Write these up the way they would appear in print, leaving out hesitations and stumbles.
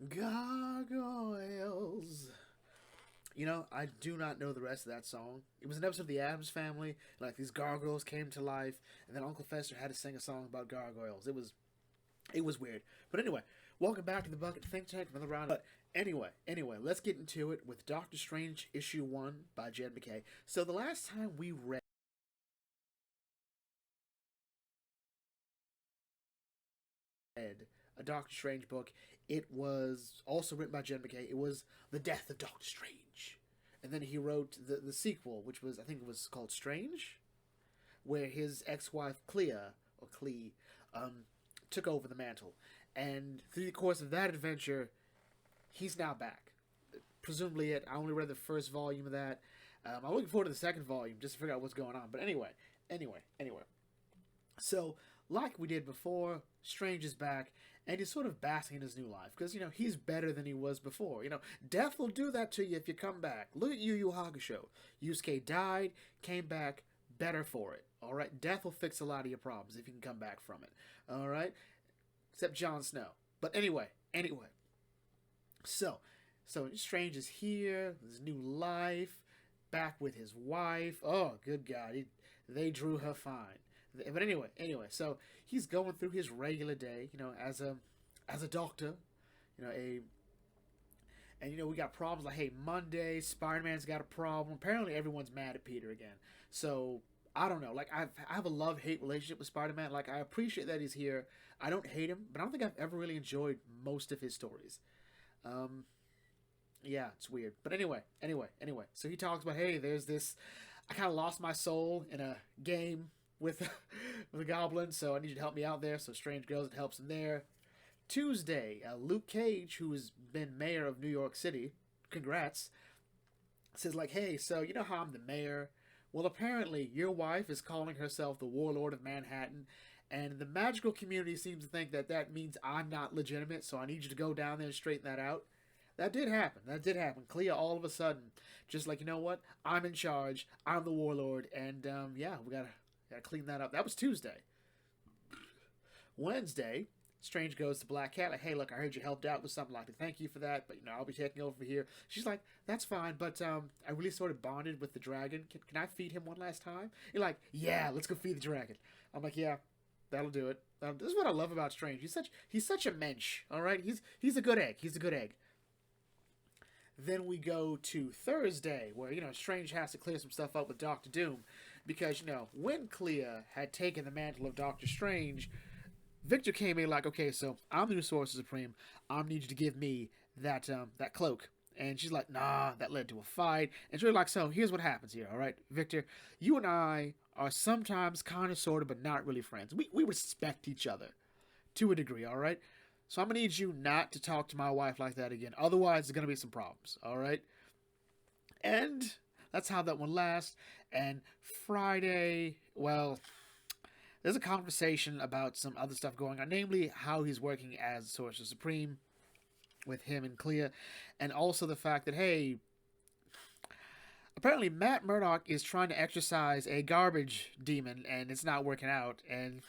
Gargoyles. You know, I do not know the rest of that song. It was an episode of The Addams Family. Like these gargoyles came to life, and then Uncle Fester had to sing a song about gargoyles. It was weird. But anyway, welcome back to the Bucket Think Tank. Another round. But anyway, let's get into it with Doctor Strange issue 1 by Jed MacKay. So the last time we read a Doctor Strange book, it was also written by Jed MacKay. It was The Death of Doctor Strange. And then he wrote the sequel, which was, I think it was called Strange, where his ex-wife Clea took over the mantle. And through the course of that adventure, he's now back. Presumably it. I only read the first volume of that. I'm looking forward to the second volume just to figure out what's going on. But anyway. So, like we did before, Strange is back, and he's sort of basking in his new life. Because, he's better than he was before. Death will do that to you if you come back. Look at Yu Yu Hakusho. Yusuke died, came back, better for it. Alright? Death will fix a lot of your problems if you can come back from it. Alright? Except Jon Snow. But anyway. So Strange is here, his new life, back with his wife. Oh, good God. They drew her fine. But anyway, so he's going through his regular day, as a doctor, and we got problems like, hey, Monday, Spider-Man's got a problem. Apparently everyone's mad at Peter again. So, I don't know. Like, I have a love-hate relationship with Spider-Man. Like, I appreciate that he's here. I don't hate him, but I don't think I've ever really enjoyed most of his stories. Yeah, it's weird. But anyway. So he talks about, hey, there's this, I kind of lost my soul in a game with a goblin, so I need you to help me out there. So Strange goes and helps him there. Tuesday, Luke Cage, who has been mayor of New York City, congrats, says like, hey, so you know how I'm the mayor? Well, apparently your wife is calling herself the warlord of Manhattan, and the magical community seems to think that means I'm not legitimate, so I need you to go down there and straighten that out. That did happen. Clea all of a sudden, just like, you know what? I'm in charge. I'm the warlord, and yeah, we gotta clean that up. That was Tuesday. Wednesday, Strange goes to Black Cat, like, hey, look, I heard you helped out with something. I'd like to thank you for that, but I'll be taking over here. She's like, that's fine, but I really sort of bonded with the dragon. Can I feed him one last time? You're like, yeah, let's go feed the dragon. I'm like, yeah, that'll do it. This is what I love about Strange. He's such a mensch. All right, he's a good egg. He's a good egg. Then we go to Thursday, where, Strange has to clear some stuff up with Doctor Doom. Because, when Clea had taken the mantle of Doctor Strange, Victor came in like, okay, so I'm the new Sorcerer Supreme. I need you to give me that cloak. And she's like, nah, that led to a fight. And she's like, so here's what happens here, all right? Victor, you and I are sometimes kind of, sort of, but not really friends. We respect each other to a degree, all right? So I'm going to need you not to talk to my wife like that again. Otherwise, there's going to be some problems, all right? And that's how that one lasts. And Friday, well, there's a conversation about some other stuff going on, namely how he's working as Sorcerer Supreme with him and Clea, and also the fact that, hey, apparently Matt Murdock is trying to exorcise a garbage demon, and it's not working out, and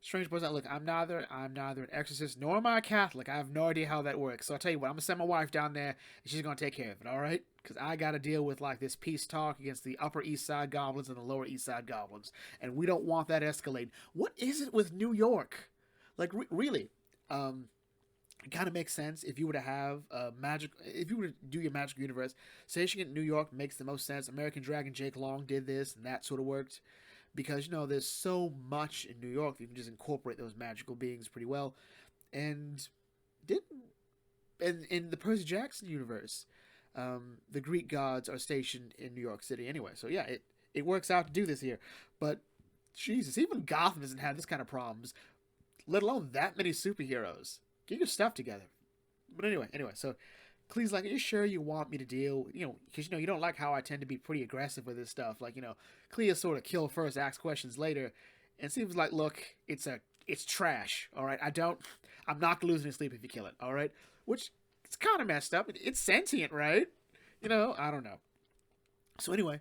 Strange points out, look, I'm neither an exorcist nor am I a Catholic. I have no idea how that works. So I'll tell you what, I'm going to send my wife down there, and she's going to take care of it, all right? Because I got to deal with, like, this peace talk against the Upper East Side goblins and the Lower East Side goblins. And we don't want that escalating. What is it with New York? Like, really? It kind of makes sense if you were to have if you were to do your magical universe. Station in New York makes the most sense. American Dragon Jake Long did this, and that sort of worked. Because, there's so much in New York that you can just incorporate those magical beings pretty well. And in the Percy Jackson universe, the Greek gods are stationed in New York City anyway. So yeah, it works out to do this here. But Jesus, even Gotham doesn't have this kind of problems, let alone that many superheroes. Get your stuff together. But anyway, so Clee's like, are you sure you want me to deal, because, you don't like how I tend to be pretty aggressive with this stuff. Like, Clea sort of kill first, ask questions later. And it seems like, look, it's trash, all right? I'm not going to lose any sleep if you kill it, all right? Which, it's kind of messed up. It's sentient, right? I don't know. So anyway,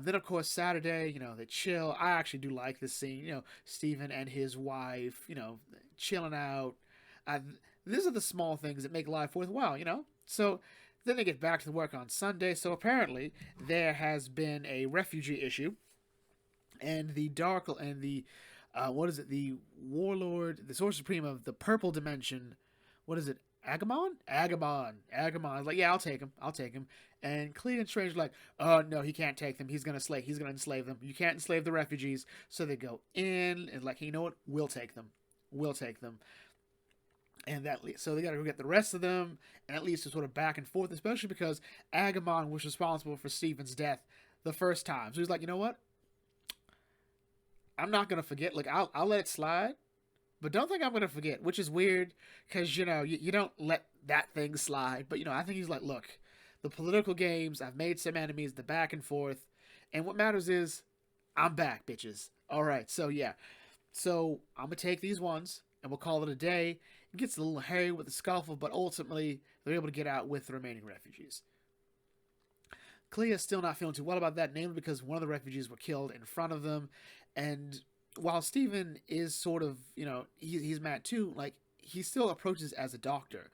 then of course Saturday, they chill. I actually do like this scene, Steven and his wife, chilling out. these are the small things that make life worthwhile, you know? So then they get back to work on Sunday. So apparently there has been a refugee issue, and the dark and the what is it? The warlord, the source supreme of the purple dimension. What is it? Agamon? Agamon. Like, yeah, I'll take him. I'll take him. And Clea and Strange are like, oh no, he can't take them. He's gonna enslave them. You can't enslave the refugees. So they go in and like, hey, you know what? We'll take them. We'll take them. And so they gotta go get the rest of them, and at least it's sort of back and forth, especially because Agamon was responsible for Steven's death the first time. So he's like, you know what? I'm not gonna forget. Like, I'll let it slide, but don't think I'm gonna forget. Which is weird, because you don't let that thing slide. But I think he's like, look, the political games. I've made some enemies. The back and forth, and what matters is I'm back, bitches. All right, so yeah, so I'm gonna take these ones, and we'll call it a day. It gets a little hairy with the scuffle, but ultimately they're able to get out with the remaining refugees. Clea's still not feeling too well about that, namely because one of the refugees were killed in front of them. And while Steven is sort of, he's mad too, like, he still approaches as a doctor.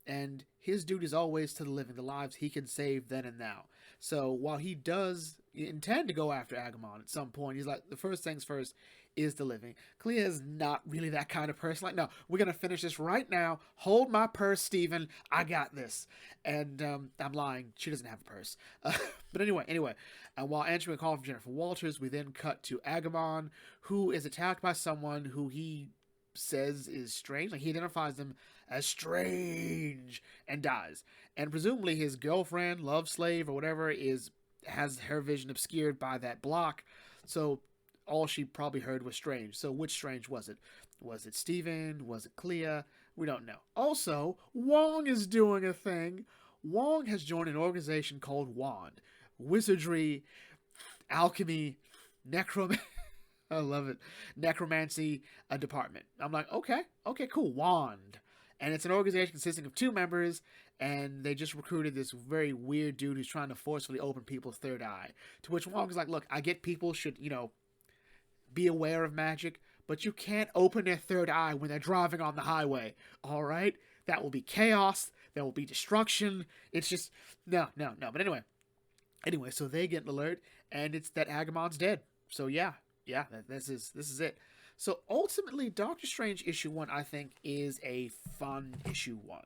And his duty is always to the living, the lives he can save then and now. So while he does intend to go after Agamon at some point, he's like, the first things first is the living. Clea is not really that kind of person. Like, no, we're going to finish this right now. Hold my purse, Steven. I got this. And I'm lying. She doesn't have a purse. But anyway, while answering a call from Jennifer Walters, we then cut to Agamon, who is attacked by someone who he says is strange. Like, he identifies them as strange and dies. And presumably his girlfriend, love slave, or whatever, has her vision obscured by that block. So all she probably heard was strange. So which strange was it? Was it Steven? Was it Clea? We don't know. Also, Wong is doing a thing. Wong has joined an organization called WAND. Wizardry, alchemy, necromancy. I love it. Necromancy department. I'm like, okay, cool. WAND. And it's an organization consisting of 2 members, and they just recruited this very weird dude who's trying to forcefully open people's third eye. To which Wong is like, look, I get people should, be aware of magic, but you can't open their third eye when they're driving on the highway, all right? That will be chaos. There will be destruction. It's just, no. But anyway, so they get an alert, and it's that Agamon's dead. So yeah, this is it. So ultimately, Doctor Strange issue 1, I think, is a fun issue 1.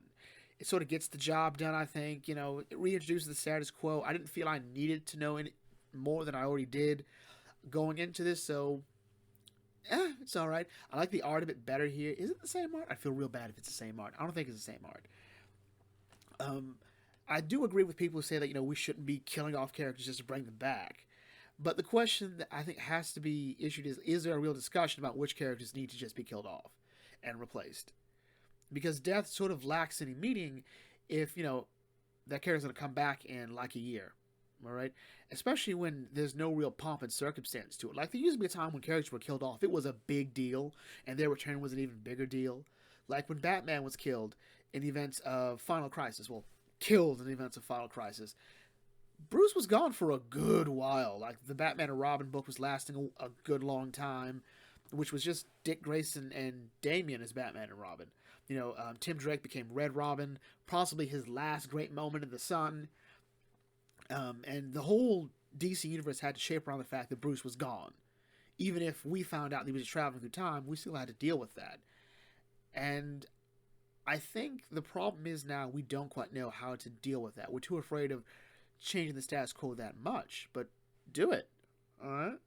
It sort of gets the job done, I think. It reintroduces the status quo. I didn't feel I needed to know any more than I already did going into this, so it's all right. I like the art a bit better here. Is it the same art? I feel real bad if it's the same art. I don't think it's the same art. I do agree with people who say that, we shouldn't be killing off characters just to bring them back. But the question that I think has to be issued is there a real discussion about which characters need to just be killed off and replaced? Because death sort of lacks any meaning if, that character's going to come back in like a year. All right? Especially when there's no real pomp and circumstance to it. Like, there used to be a time when characters were killed off. It was a big deal, and their return was an even bigger deal. Like when Batman was killed in the events of Final Crisis. Well, killed in the events of Final Crisis. Bruce was gone for a good while. Like, the Batman and Robin book was lasting a good long time, which was just Dick Grayson and Damian as Batman and Robin. Tim Drake became Red Robin, possibly his last great moment in the sun. And the whole DC universe had to shape around the fact that Bruce was gone. Even if we found out that he was traveling through time, we still had to deal with that. And I think the problem is now we don't quite know how to deal with that. We're too afraid of changing the status quo that much. But do it. Alright?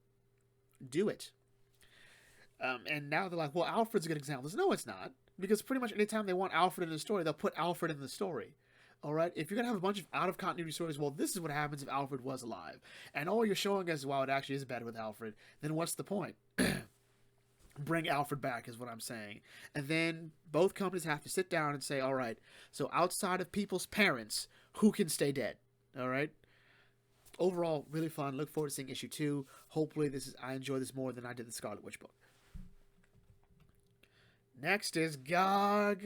Do it. And now they're like, well, Alfred's a good example. No, it's not. Because pretty much anytime they want Alfred in the story, they'll put Alfred in the story. All right, if you're going to have a bunch of out-of-continuity stories, well, this is what happens if Alfred was alive. And all you're showing us, wow, it actually is better with Alfred, then what's the point? Bring Alfred back is what I'm saying. And then both companies have to sit down and say, all right, so outside of people's parents, who can stay dead? All right? Overall, really fun. Look forward to seeing issue 2. Hopefully I enjoy this more than I did the Scarlet Witch book. Next is Gargoyles.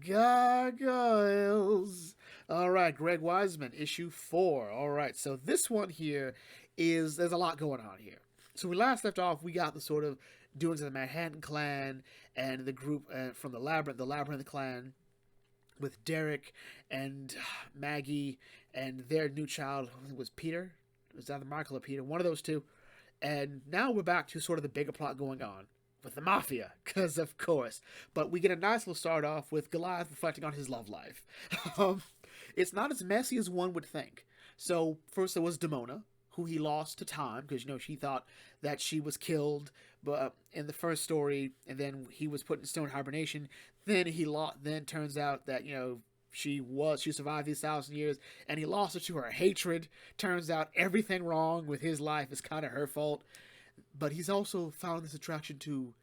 Gargoyles. All right, Greg Wiseman, issue 4. All right, so this one here there's a lot going on here. So we last left off, we got the sort of doings of the Manhattan Clan and the group from the Labyrinth Clan, with Derek and Maggie and their new child. I think it was Peter. Was that Michael or Peter? One of those two. And now we're back to sort of the bigger plot going on with the Mafia, because of course. But we get a nice little start off with Goliath reflecting on his love life. It's not as messy as one would think. So first there was Demona, who he lost to time because she thought that she was killed, but in the first story, and then he was put in stone hibernation. Then Then turns out that she survived these 1,000 years, and he lost her to her hatred. Turns out everything wrong with his life is kind of her fault. But he's also found this attraction to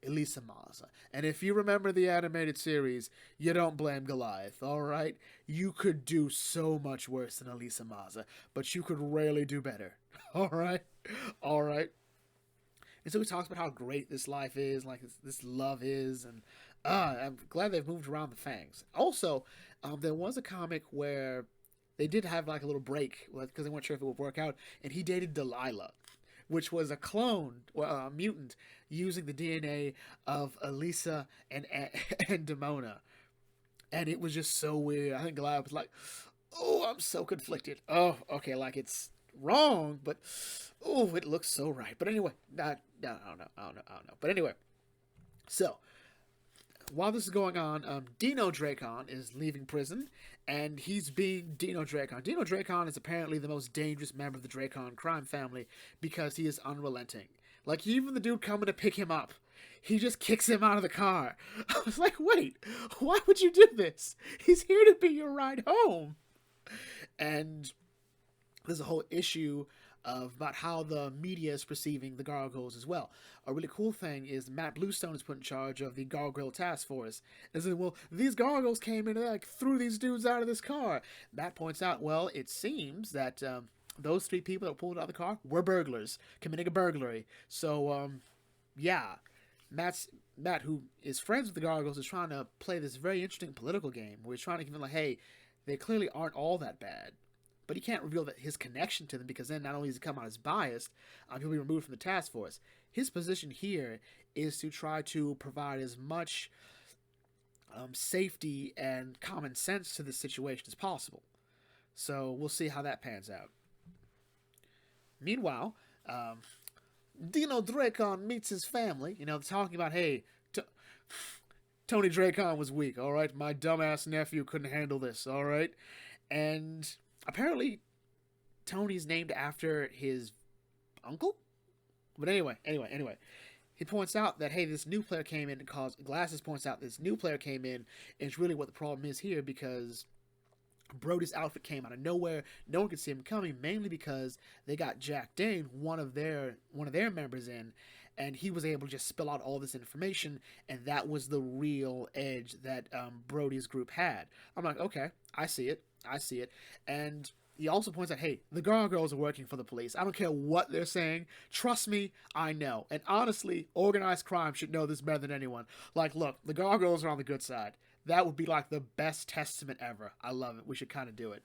Elisa Maza. And if you remember the animated series, you don't blame Goliath, alright? You could do so much worse than Elisa Maza, but you could really do better. Alright? Alright. And so he talks about how great this life is, like this love is, and I'm glad they've moved around the Fangs. Also, there was a comic where they did have like a little break because they weren't sure if it would work out, and he dated Delilah, which was a clone, or a mutant, using the DNA of Elisa and Demona. And it was just so weird. I think Goliath was like, oh, I'm so conflicted. Oh, okay, like it's wrong, but oh, it looks so right. But anyway, I don't know. But anyway, so while this is going on, Dino Dracon is leaving prison, and he's being Dino Dracon. Dino Dracon is apparently the most dangerous member of the Dracon crime family because he is unrelenting. Like, even the dude coming to pick him up, he just kicks him out of the car. I was like, wait, why would you do this? He's here to be your ride home. And there's a whole issue about how the media is perceiving the Gargoyles as well. A really cool thing is Matt Bluestone is put in charge of the Gargoyle Task Force. And says, well, these Gargoyles came in and like threw these dudes out of this car. Matt points out, well, it seems that those 3 people that pulled out of the car were burglars, committing a burglary. So, yeah, Matt, who is friends with the Gargoyles, is trying to play this very interesting political game where he's trying to give them like, hey, they clearly aren't all that bad. But he can't reveal that his connection to them, because then not only does he come out as biased, he'll be removed from the task force. His position here is to try to provide as much safety and common sense to this situation as possible. So we'll see how that pans out. Meanwhile, Dino Dracon meets his family. They're talking about, hey, Tony Dracon was weak, all right? My dumbass nephew couldn't handle this, all right? And apparently, Tony's named after his uncle? But anyway. He points out that, hey, this new player came in to cause... Glasses points out this new player came in, and it's really what the problem is here, because Brody's outfit came out of nowhere. No one could see him coming, mainly because they got Jack Dane, one of their members in, and he was able to just spill out all this information, and that was the real edge that Brody's group had. I'm like, okay, I see it. And he also points out, hey, the Gargoyles are working for the police. I don't care what they're saying. Trust me, I know. And honestly, organized crime should know this better than anyone. Like, look, the Gargoyles are on the good side. That would be like the best testament ever. I love it. We should kind of do it.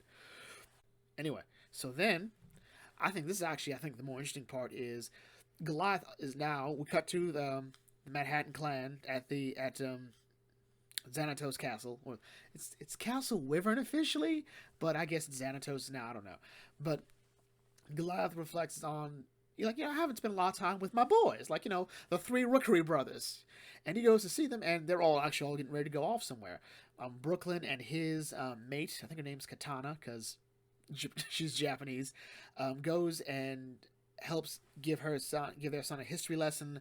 Anyway, so then, I think the more interesting part is Goliath is now, we cut to the Manhattan Clan at Xanatos Castle. Well, it's Castle Wyvern officially, but I guess it's Xanatos now. I don't know. But Goliath reflects on, I haven't spent a lot of time with my boys, the 3 Rookery brothers. And he goes to see them, and they're all getting ready to go off somewhere. Brooklyn and his mate, I think her name's Katana, because she's Japanese, goes and helps give their son a history lesson.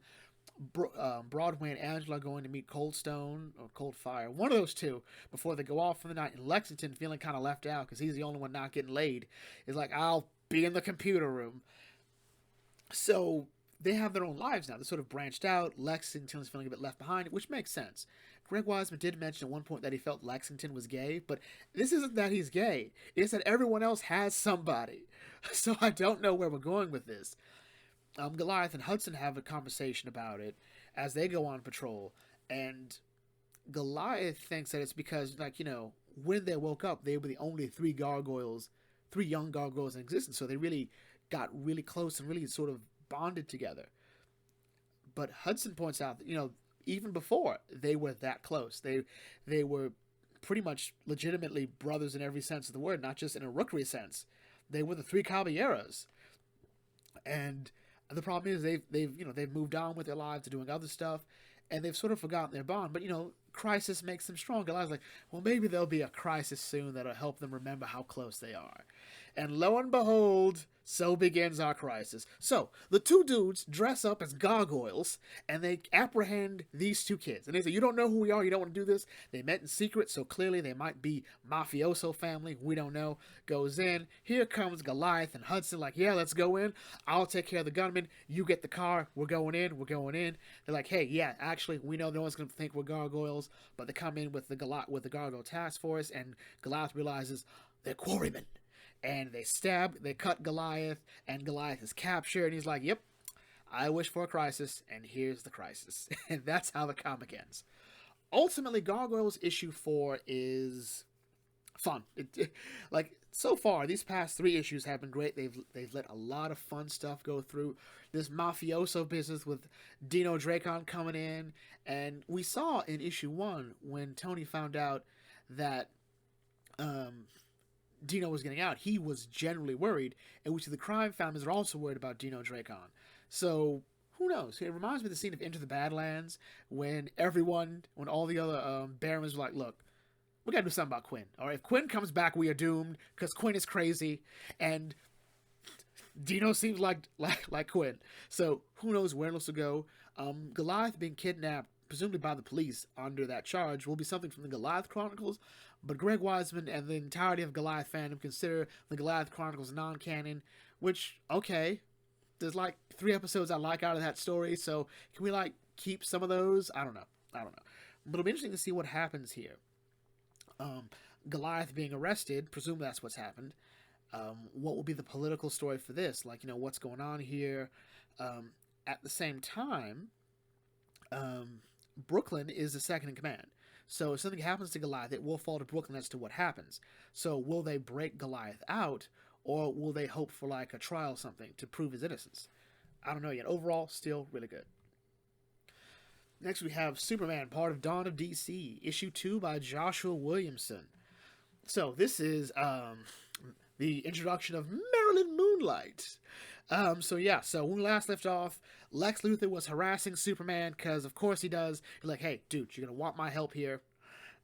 Broadway and Angela going to meet Cold Stone or Cold Fire, one of those two, before they go off for the night. And Lexington, feeling kind of left out because he's the only one not getting laid, is like, I'll be in the computer room. So they have their own lives now. They're sort of branched out. Lexington is feeling a bit left behind, which makes sense. Greg Wiseman did mention at one point that he felt Lexington was gay, but this isn't that he's gay. It's that everyone else has somebody. So I don't know where we're going with this. Goliath and Hudson have a conversation about it as they go on patrol, and Goliath thinks that it's because, when they woke up, they were the only 3 young gargoyles in existence, so they really got really close and really sort of bonded together. But Hudson points out that, even before they were that close, they were pretty much legitimately brothers in every sense of the word, not just in a rookery sense. They were the three caballeros, and the problem is they've moved on with their lives to doing other stuff, and they've sort of forgotten their bond. But crisis makes them stronger. I was like, well, maybe there'll be a crisis soon that'll help them remember how close they are. And lo and behold, so begins our crisis. So, the two dudes dress up as gargoyles, and they apprehend these two kids. And they say, you don't know who we are, you don't want to do this. They met in secret, so clearly they might be mafioso family, we don't know. Goes in, here comes Goliath and Hudson, like, yeah, let's go in. I'll take care of the gunman, you get the car, we're going in. They're like, hey, yeah, actually, we know no one's going to think we're gargoyles, but they come in with the gargoyle task force, and Goliath realizes they're quarrymen. And they cut Goliath, and Goliath is captured, and he's like, yep, I wish for a crisis, and here's the crisis. And that's how the comic ends. Ultimately, Gargoyles issue 4 is fun. So far, these past 3 issues have been great. They've let a lot of fun stuff go through. This mafioso business with Dino Dracon coming in, and we saw in issue 1 when Tony found out that Dino was getting out, he was generally worried, and we see the crime families are also worried about Dino Dracon. So, who knows? It reminds me of the scene of Into the Badlands, when all the other barons were like, look, we gotta do something about Quinn. All right, if Quinn comes back, we are doomed, because Quinn is crazy, and Dino seems like Quinn. So, who knows where else to go. Goliath being kidnapped, presumably by the police under that charge, will be something from the Goliath Chronicles, but Greg Weisman and the entirety of Goliath fandom consider the Goliath Chronicles non-canon, which, okay, there's 3 episodes I like out of that story, so can we keep some of those? I don't know. But it'll be interesting to see what happens here. Goliath being arrested, presume that's what's happened. What will be the political story for this? What's going on here? At the same time, Brooklyn is the second in command. So if something happens to Goliath, it will fall to Brooklyn as to what happens. So will they break Goliath out, or will they hope for a trial or something to prove his innocence? I don't know yet. Overall, still really good. Next we have Superman, part of Dawn of DC, issue 2 by Joshua Williamson. So this is the introduction of Marilyn Moonlight. So when we last left off, Lex Luthor was harassing Superman, because of course he does. He's like, hey, dude, you're gonna want my help here.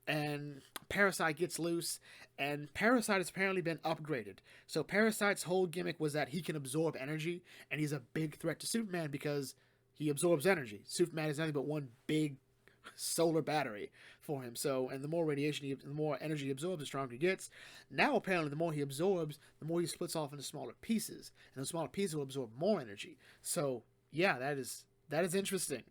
And Parasite gets loose, and Parasite has apparently been upgraded. So Parasite's whole gimmick was that he can absorb energy, and he's a big threat to Superman because he absorbs energy. Superman is nothing but one big solar battery for him. So, and the more radiation, the more energy he absorbs, the stronger he gets. Now, apparently, the more he absorbs, the more he splits off into smaller pieces, and the smaller pieces will absorb more energy. So, yeah, that is interesting.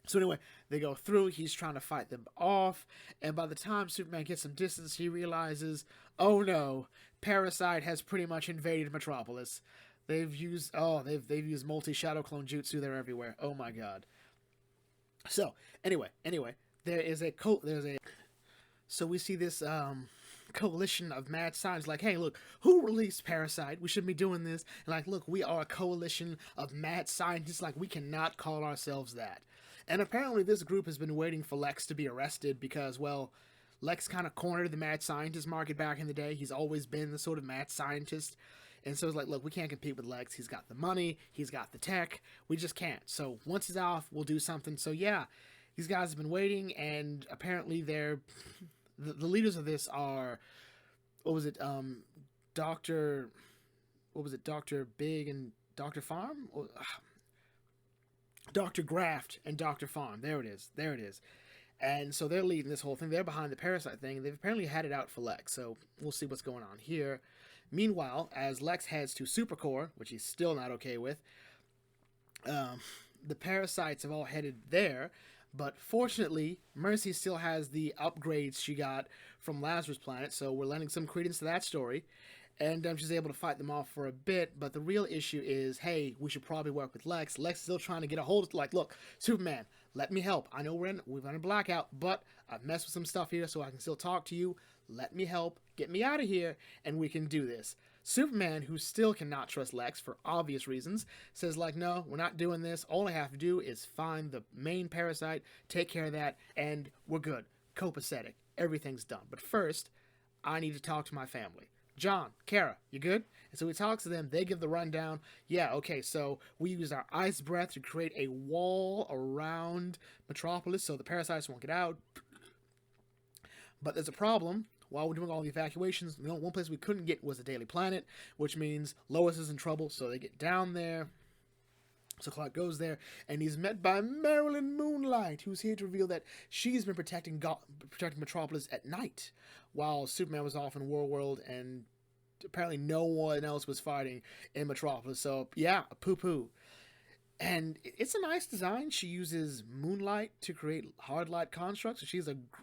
So anyway, they go through, he's trying to fight them off, and by the time Superman gets some distance, he realizes, oh no, Parasite has pretty much invaded Metropolis. They've used multi-shadow clone jutsu, they're everywhere. Oh my god. So, anyway, so we see this coalition of mad scientists like, hey, look, who released Parasite? We shouldn't be doing this. And look, we are a coalition of mad scientists, we cannot call ourselves that. And apparently this group has been waiting for Lex to be arrested because, well, Lex kind of cornered the mad scientist market back in the day. He's always been the sort of mad scientist. And so it's look, we can't compete with Lex. He's got the money. He's got the tech. We just can't. So once he's off, we'll do something. So yeah, these guys have been waiting, and apparently they're... The leaders of this are... Dr. Big and Dr. Farm? Dr. Graft and Dr. Farm. There it is. And so they're leading this whole thing. They're behind the Parasite thing. They've apparently had it out for Lex. So we'll see what's going on here. Meanwhile, as Lex heads to Supercore, which he's still not okay with, the Parasites have all headed there. But fortunately, Mercy still has the upgrades she got from Lazarus Planet. So we're lending some credence to that story. And she's able to fight them off for a bit, but the real issue is, hey, we should probably work with Lex. Lex is still trying to get a hold of, look, Superman, let me help. I know we're in a blackout, but I've messed with some stuff here so I can still talk to you. Let me help. Get me out of here, and we can do this. Superman, who still cannot trust Lex for obvious reasons, says, like, no, we're not doing this. All I have to do is find the main parasite, take care of that, and we're good. Copacetic. Everything's done. But first, I need to talk to my family. John, Kara, you good? And so he talks to them. They give the rundown. Yeah, okay, so we use our ice breath to create a wall around Metropolis so the parasites won't get out. But there's a problem. While we're doing all the evacuations, the only one place we couldn't get was the Daily Planet, which means Lois is in trouble, so they get down there. So Clark goes there, and he's met by Marilyn Moonlight, who's here to reveal that she's been protecting Metropolis at night, while Superman was off in World, and apparently no one else was fighting in Metropolis. So yeah, poo-poo. And it's a nice design. She uses moonlight to create hard light constructs. So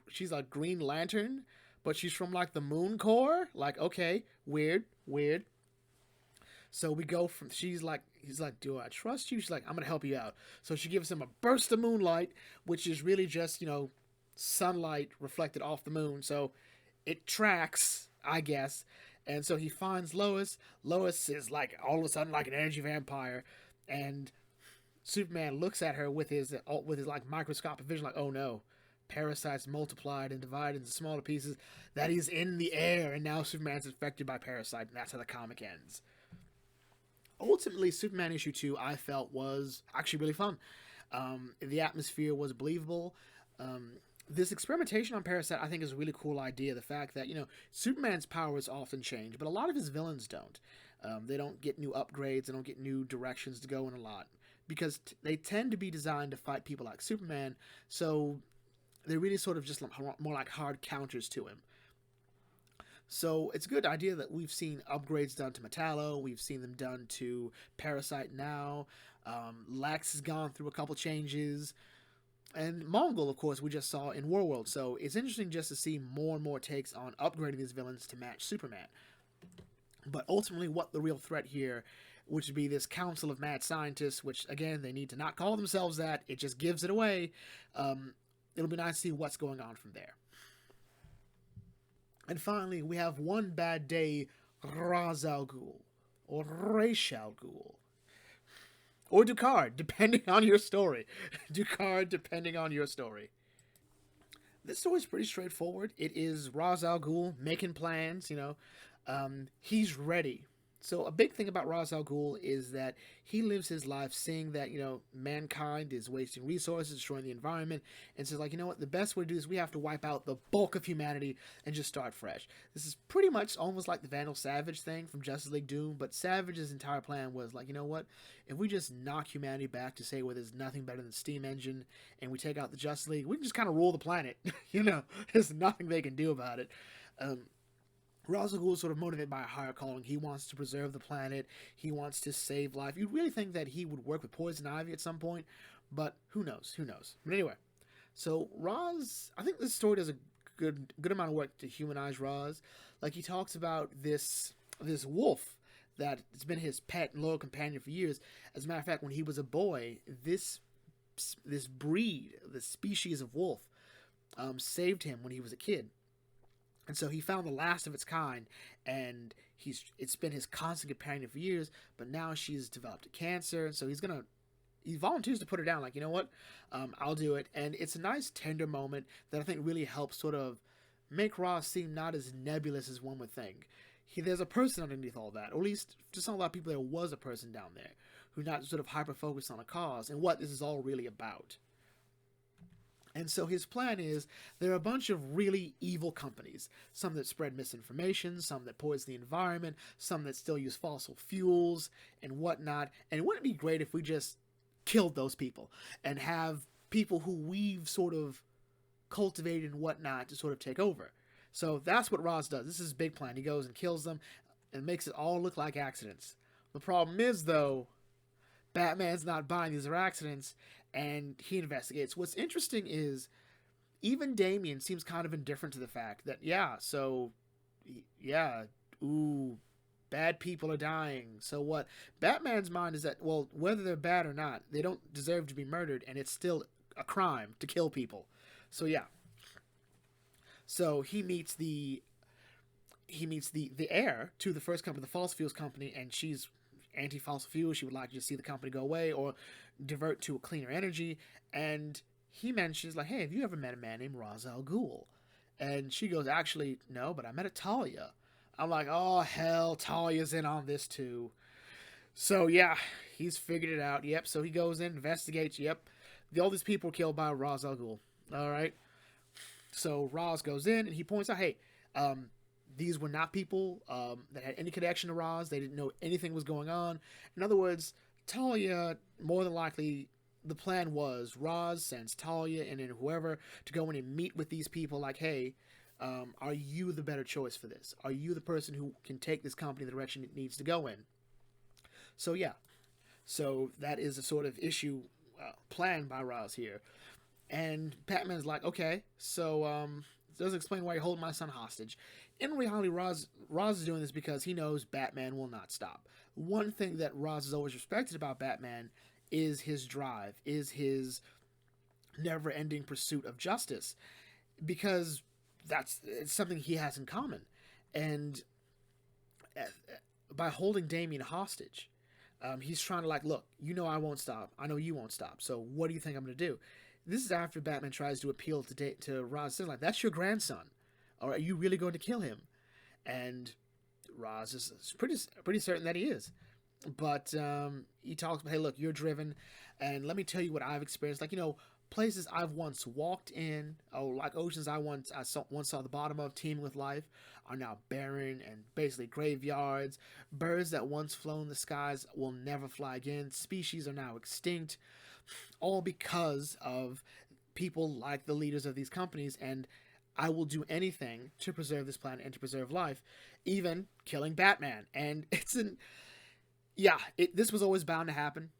she's a Green Lantern, but she's from like the Moon Corps. Like, okay, weird. So we go from, he's like, do I trust you? She's like, I'm going to help you out. So she gives him a burst of moonlight, which is really just, sunlight reflected off the moon. So it tracks, I guess. And so he finds Lois. Lois is like all of a sudden like an energy vampire. And Superman looks at her with his like microscopic vision, like, oh no, parasites multiplied and divided into smaller pieces. That is in the air. And now Superman's infected by Parasite. And that's how the comic ends. Ultimately, Superman issue 2, I felt, was actually really fun. The atmosphere was believable. This experimentation on Parasite, I think, is a really cool idea. The fact that, Superman's powers often change, but a lot of his villains don't. They don't get new upgrades. They don't get new directions to go in a lot. Because they tend to be designed to fight people like Superman, so they're really sort of just more like hard counters to him. So it's a good idea that we've seen upgrades done to Metallo. We've seen them done to Parasite now. Lex has gone through a couple changes. And Mongol, of course, we just saw in World. So it's interesting just to see more and more takes on upgrading these villains to match Superman. But ultimately, what the real threat here, which would be this Council of Mad Scientists, which, again, they need to not call themselves that. It just gives it away. It'll be nice to see what's going on from there. And finally, we have One Bad Day, Ra's al Ghul, or Ra's al Ghul, or Ducard, depending on your story. Ducard, depending on your story. This story's pretty straightforward. It is Ra's al Ghul making plans, he's ready. So a big thing about Ra's al Ghul is that he lives his life seeing that, mankind is wasting resources, destroying the environment, and says, like, you know what, the best way to do this, we have to wipe out the bulk of humanity and just start fresh. This is pretty much almost like the Vandal Savage thing from Justice League Doom, but Savage's entire plan was like, you know what, if we just knock humanity back to say where there's nothing better than the steam engine, and we take out the Justice League, we can just kind of rule the planet. There's nothing they can do about it. Ra's al Ghul is sort of motivated by a higher calling. He wants to preserve the planet. He wants to save life. You'd really think that he would work with Poison Ivy at some point, but who knows? But anyway, so Ra's, I think this story does a good amount of work to humanize Ra's. Like, he talks about this wolf that has been his pet and loyal companion for years. As a matter of fact, when he was a boy, this breed, this species of wolf, saved him when he was a kid. And so he found the last of its kind, and it's been his constant companion for years, but now she's developed a cancer, and so he volunteers to put her down, like, you know what, I'll do it. And it's a nice, tender moment that I think really helps sort of make Ross seem not as nebulous as one would think. There's a person underneath all that, or at least to some a lot of people there was a person down there who's not sort of hyper-focused on a cause and what this is all really about. And so his plan is, there are a bunch of really evil companies, some that spread misinformation, some that poison the environment, some that still use fossil fuels and whatnot. And wouldn't it be great if we just killed those people and have people who we've sort of cultivated and whatnot to sort of take over? So that's what Ra's does. This is his big plan. He goes and kills them and makes it all look like accidents. The problem is, though, Batman's not buying these are accidents, and he investigates. What's interesting is even Damian seems kind of indifferent to the fact that, bad people are dying. So what? Batman's mind is that, well, whether they're bad or not, they don't deserve to be murdered, and it's still a crime to kill people. So yeah. So he meets he meets the heir to the first company, the fossil fuels company, and she's anti-fossil fuel. She would like to just see the company go away or divert to a cleaner energy. And he mentions like, hey, have you ever met a man named Ra's al Ghul? And she goes, actually, no, but I met a Talia. I'm like, oh hell, Talia's in on this too. So yeah, he's figured it out. Yep. So he goes in, investigates. Yep, all these people were killed by Ra's al Ghul. All right. So Ra's goes in and he points out, hey, these were not people that had any connection to Ra's. They didn't know anything was going on. In other words, Talia, more than likely, the plan was Ra's sends Talia and then whoever to go in and meet with these people like, hey, are you the better choice for this? Are you the person who can take this company the direction it needs to go in? So yeah, so that is a sort of issue planned by Ra's here. And Batman's like, okay, so it doesn't explain why you're holding my son hostage. In reality, Ra's is doing this because he knows Batman will not stop. One thing that Ra's has always respected about Batman is his drive, is his never-ending pursuit of justice, because it's something he has in common. And by holding Damien hostage, he's trying to like, look, you know I won't stop. I know you won't stop. So what do you think I'm going to do? This is after Batman tries to appeal to Ra's, like, that's your grandson. Or are you really going to kill him? And Ra's is pretty certain that he is. But he talks about, hey, look, you're driven, and let me tell you what I've experienced. Like, places I've once walked in, like oceans I once saw the bottom of, teeming with life, are now barren and basically graveyards. Birds that once flew in the skies will never fly again. Species are now extinct, all because of people like the leaders of these companies. And I will do anything to preserve this planet and to preserve life, even killing Batman. And this was always bound to happen.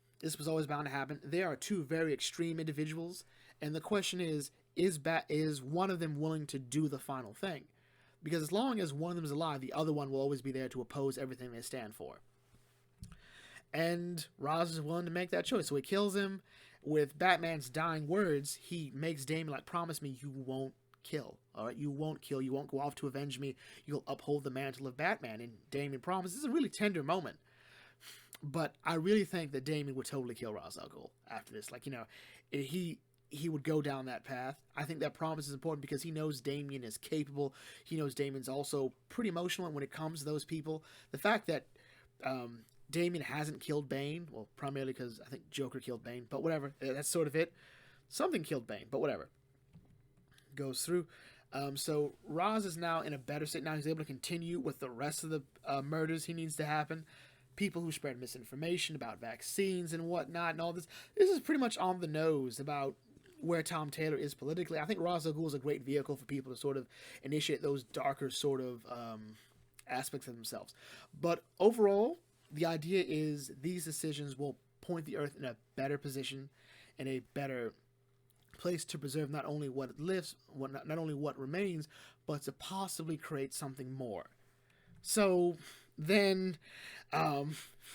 They are two very extreme individuals, and the question is one of them willing to do the final thing? Because as long as one of them is alive, the other one will always be there to oppose everything they stand for. And Ra's is willing to make that choice, so he kills him. With Batman's dying words, he makes Damien like, promise me you won't kill. All right, you won't kill. You won't go off to avenge me. You'll uphold the mantle of Batman. And Damien promises. This is a really tender moment. But I really think that Damien would totally kill Ra's al Ghul after this. Like, he would go down that path. I think that promise is important because he knows Damien is capable. He knows Damien's also pretty emotional when it comes to those people. The fact that Damien hasn't killed Bane, well, primarily because I think Joker killed Bane, but whatever. That's sort of it. Something killed Bane, but whatever. Goes through. So Ra's is now in a better state. Now he's able to continue with the rest of the murders he needs to happen. People who spread misinformation about vaccines and whatnot and all this. This is pretty much on the nose about where Tom Taylor is politically. I think Ra's al Ghul is a great vehicle for people to sort of initiate those darker sort of aspects of themselves. But overall, the idea is these decisions will point the Earth in a better position, in a better place to preserve not only what lives, not only what remains, but to possibly create something more. So then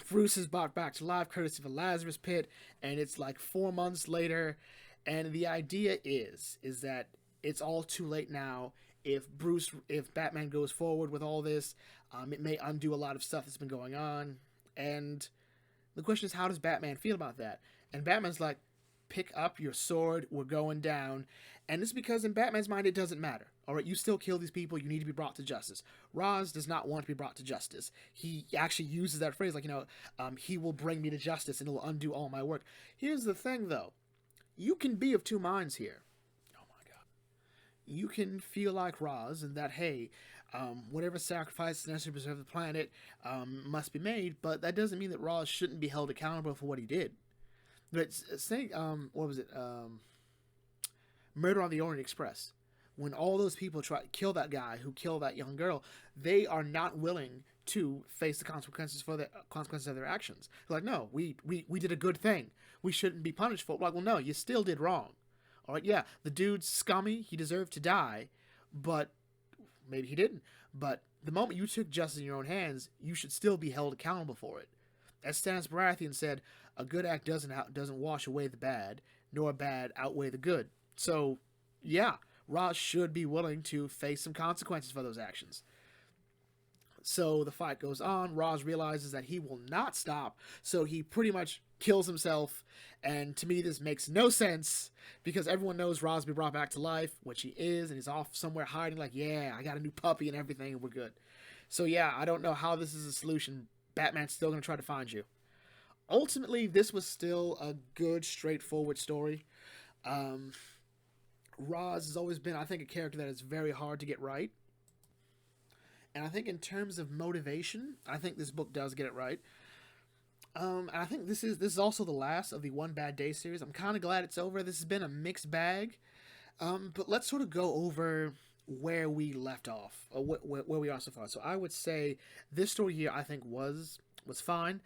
Bruce is brought back to life courtesy of a Lazarus pit, and it's like 4 months later, and the idea is that it's all too late now. If Batman goes forward with all this, it may undo a lot of stuff that's been going on. And the question is, how does Batman feel about that? And Batman's like, pick up your sword, we're going down. And it's because in Batman's mind, it doesn't matter. All right, you still kill these people, you need to be brought to justice. Ra's does not want to be brought to justice. He actually uses that phrase, like, he will bring me to justice and it will undo all my work. Here's the thing, though. You can be of two minds here. Oh my God. You can feel like Ra's and that, hey, whatever sacrifice is necessary to preserve the planet must be made, but that doesn't mean that Ra's shouldn't be held accountable for what he did. But saying, what was it? Murder on the Orient Express. When all those people try to kill that guy who killed that young girl, they are not willing to face the consequences of their actions. They're like, no, we did a good thing. We shouldn't be punished for it. We're like, well, no, you still did wrong. All right, yeah, the dude's scummy. He deserved to die, but maybe he didn't. But the moment you took justice in your own hands, you should still be held accountable for it. As Stannis Baratheon said, a good act doesn't wash away the bad, nor a bad outweigh the good. So, yeah, Ra's should be willing to face some consequences for those actions. So the fight goes on. Roz realizes that he will not stop, so he pretty much kills himself. And to me, this makes no sense because everyone knows Roz will be brought back to life, which he is, and he's off somewhere hiding. Like, yeah, I got a new puppy and everything, and we're good. So yeah, I don't know how this is a solution. Batman's still gonna try to find you. Ultimately, this was still a good, straightforward story. Um, Roz has always been, I think, a character that is very hard to get right. And I think in terms of motivation, I think this book does get it right. And I think this is also the last of the One Bad Day series. I'm kind of glad it's over. This has been a mixed bag. But let's sort of go over where we left off, or where we are so far. So I would say this story here, I think, was fine.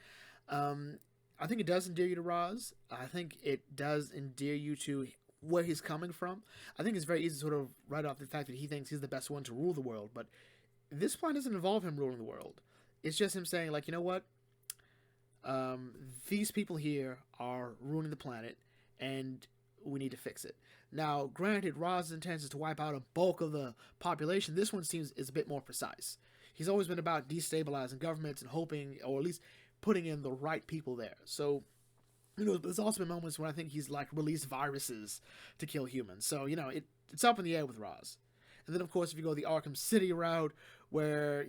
I think it does endear you to Roz. I think it does endear you to where he's coming from. I think it's very easy to sort of write off the fact that he thinks he's the best one to rule the world, but this plan doesn't involve him ruling the world. It's just him saying, like, you know what? These people here are ruining the planet, and we need to fix it. Now, granted, Roz's intent is to wipe out a bulk of the population. This one seems is a bit more precise. He's always been about destabilizing governments and hoping, or at least putting in the right people there. So, there's also been moments when I think he's like released viruses to kill humans. So, it's up in the air with Roz. And then, of course, if you go the Arkham City route, where,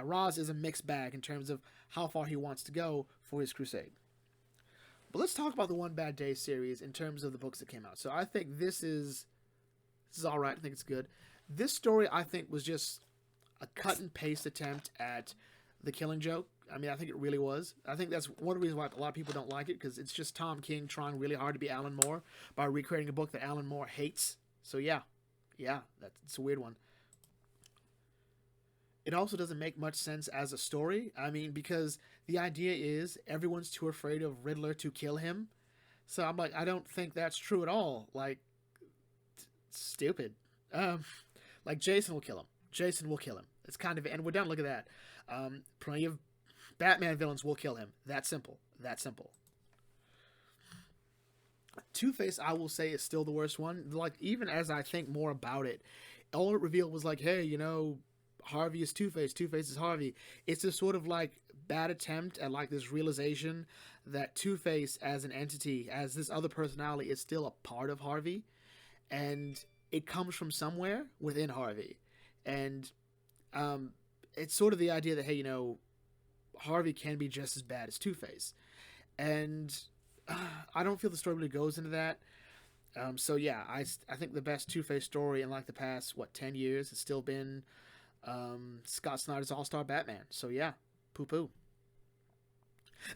Roz is a mixed bag in terms of how far he wants to go for his crusade. But let's talk about the One Bad Day series in terms of the books that came out. So I think this is all right. I think it's good. This story, I think, was just a cut and paste attempt at the Killing Joke. I mean, I think it really was. I think that's one of the reasons why a lot of people don't like it, because it's just Tom King trying really hard to be Alan Moore by recreating a book that Alan Moore hates. So yeah, it's a weird one. It also doesn't make much sense as a story. I mean, because the idea is everyone's too afraid of Riddler to kill him. So I'm like, I don't think that's true at all. Like, stupid. Like, Jason will kill him. Jason will kill him. It's kind of, and we're done. Look at that. Plenty of Batman villains will kill him. That simple. That simple. Two-Face, I will say, is still the worst one. Like, even as I think more about it, all it revealed was like, hey, Harvey is Two-Face. Two-Face is Harvey. It's a sort of like bad attempt at like this realization that Two-Face as an entity, as this other personality, is still a part of Harvey, and it comes from somewhere within Harvey. And it's sort of the idea that, hey, Harvey can be just as bad as Two-Face. And I don't feel the story really goes into that. So yeah, I think the best Two-Face story in like the past 10 years has still been Scott Snyder's All-Star Batman. So yeah, poo-poo.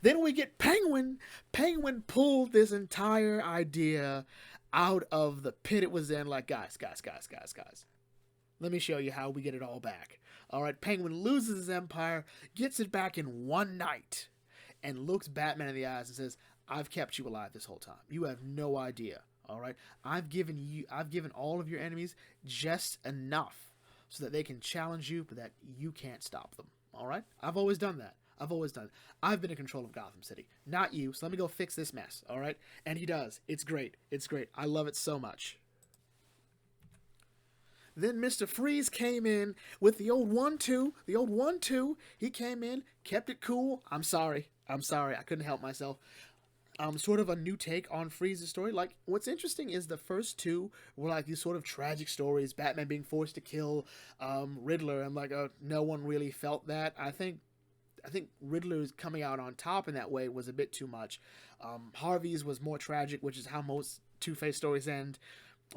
Then we get Penguin. Penguin pulled this entire idea out of the pit it was in. Like, guys. Let me show you how we get it all back. All right, Penguin loses his empire, gets it back in one night, and looks Batman in the eyes and says, I've kept you alive this whole time. You have no idea. All right, I've given all of your enemies just enough so that they can challenge you, but that you can't stop them. All right, I've always done that. I've been in control of Gotham City, not you. So let me go fix this mess. All right, and he does. It's great. I love it so much. Then Mr. Freeze came in with the old 1-2. He came in, kept it cool. I'm sorry. I couldn't help myself. Sort of a new take on Freeze's story. Like, what's interesting is the first two were like these sort of tragic stories, Batman being forced to kill Riddler, and like no one really felt that. I think Riddler's coming out on top in that way was a bit too much. Harvey's was more tragic, which is how most Two-Face stories end.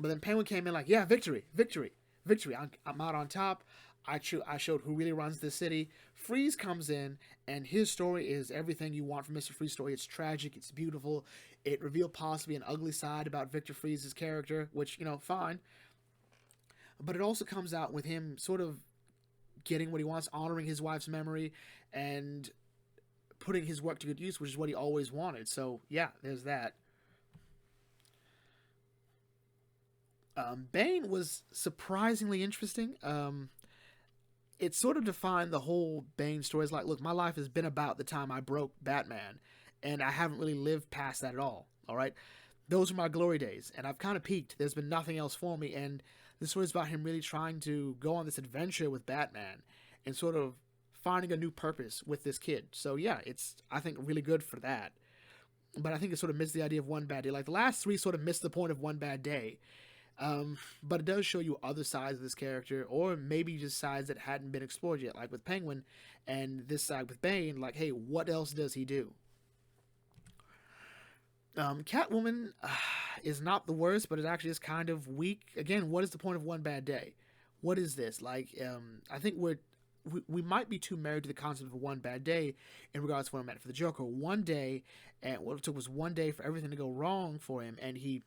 But then Penguin came in like, yeah, victory. I'm out on top. I showed who really runs the city. Freeze comes in, and his story is everything you want from Mr. Freeze's story. It's tragic. It's beautiful. It revealed possibly an ugly side about Victor Freeze's character, which, fine. But it also comes out with him sort of getting what he wants, honoring his wife's memory, and putting his work to good use, which is what he always wanted. So, yeah, there's that. Bane was surprisingly interesting. It sort of defined the whole Bane story. It's like, look, my life has been about the time I broke Batman, and I haven't really lived past that at all. All right, those are my glory days, and I've kind of peaked. There's been nothing else for me, and This story is about him really trying to go on this adventure with Batman and sort of finding a new purpose with this kid. So yeah, it's, I think, really good for that. But I think it sort of missed the idea of one bad day. Like the last three sort of missed the point of one bad day. But it does show you other sides of this character, or maybe just sides that hadn't been explored yet, like with Penguin, and this side with Bane. Like, hey, what else does he do? Catwoman is not the worst, but it actually is kind of weak. Again, what is the point of one bad day? What is this? Like, I think we might be too married to the concept of one bad day in regards to what I meant for the Joker. One day, and what it took was one day for everything to go wrong for him, and he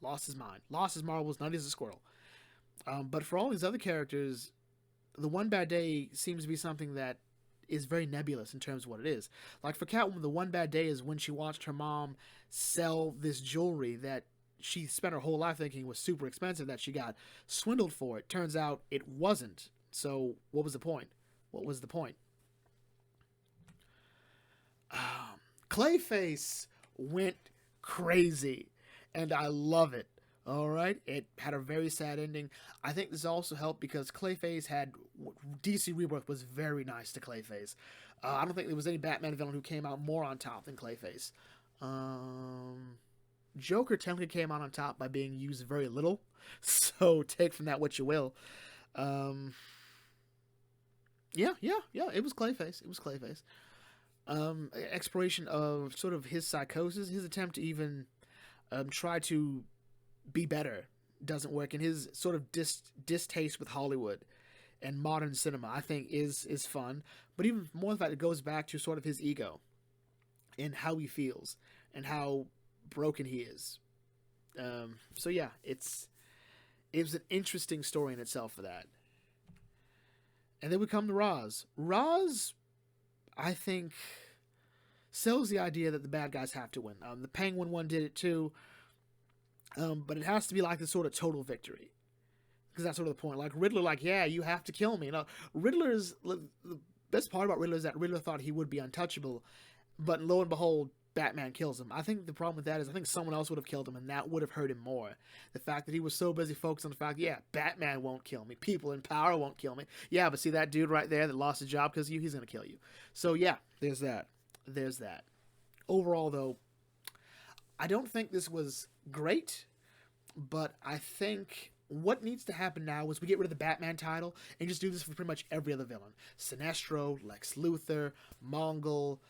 lost his mind, lost his marbles, nutty as a squirrel. But for all these other characters, the one bad day seems to be something that is very nebulous in terms of what it is. Like for Catwoman, the one bad day is when she watched her mom sell this jewelry that she spent her whole life thinking was super expensive, that she got swindled for. It turns out it wasn't. So what was the point? What was the point? Clayface went crazy, and I love it. All right, it had a very sad ending. I think this also helped because Clayface had DC Rebirth was very nice to Clayface. I don't think there was any Batman villain who came out more on top than Clayface. Joker technically came out on top by being used very little, so take from that what you will. Yeah, it was Clayface. It was Clayface. Exploration of sort of his psychosis, his attempt to even try to be better doesn't work, and his sort of distaste with Hollywood and modern cinema, I think, is fun. But even more than that, it goes back to sort of his ego and how he feels and how broken he is. So yeah, it was an interesting story in itself for that. And then we come to Roz. Roz, I think, sells the idea that the bad guys have to win. The Penguin one did it too. But it has to be like this sort of total victory. Because that's sort of the point. Like Riddler, like, yeah, you have to kill me. Riddler's, the best part about Riddler is that Riddler thought he would be untouchable. But lo and behold, Batman kills him. I think the problem with that is I think someone else would have killed him, and that would have hurt him more. The fact that he was so busy focused on the fact, yeah, Batman won't kill me. People in power won't kill me. Yeah, but see that dude right there that lost his job because of you, he's going to kill you. So yeah, there's that. There's that. Overall, though, I don't think this was great, but I think what needs to happen now is we get rid of the Batman title and just do this for pretty much every other villain. Sinestro, Lex Luthor, Mongol,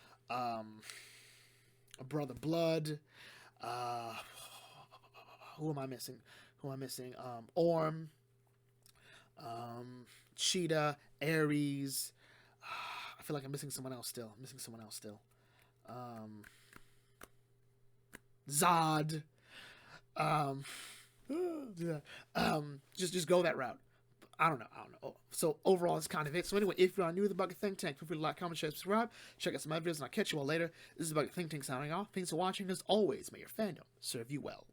Brother Blood, who am I missing? Orm, Cheetah, Ares. I feel like I'm missing someone else still. Zod. Just go that route. I don't know. So overall, that's kind of it. So anyway, if you are new to the Bucket Think Tank, feel free to like, comment, share, subscribe. Check out some other videos, and I'll catch you all later. This is the Bucket Think Tank signing off. Thanks for watching. As always, may your fandom serve you well.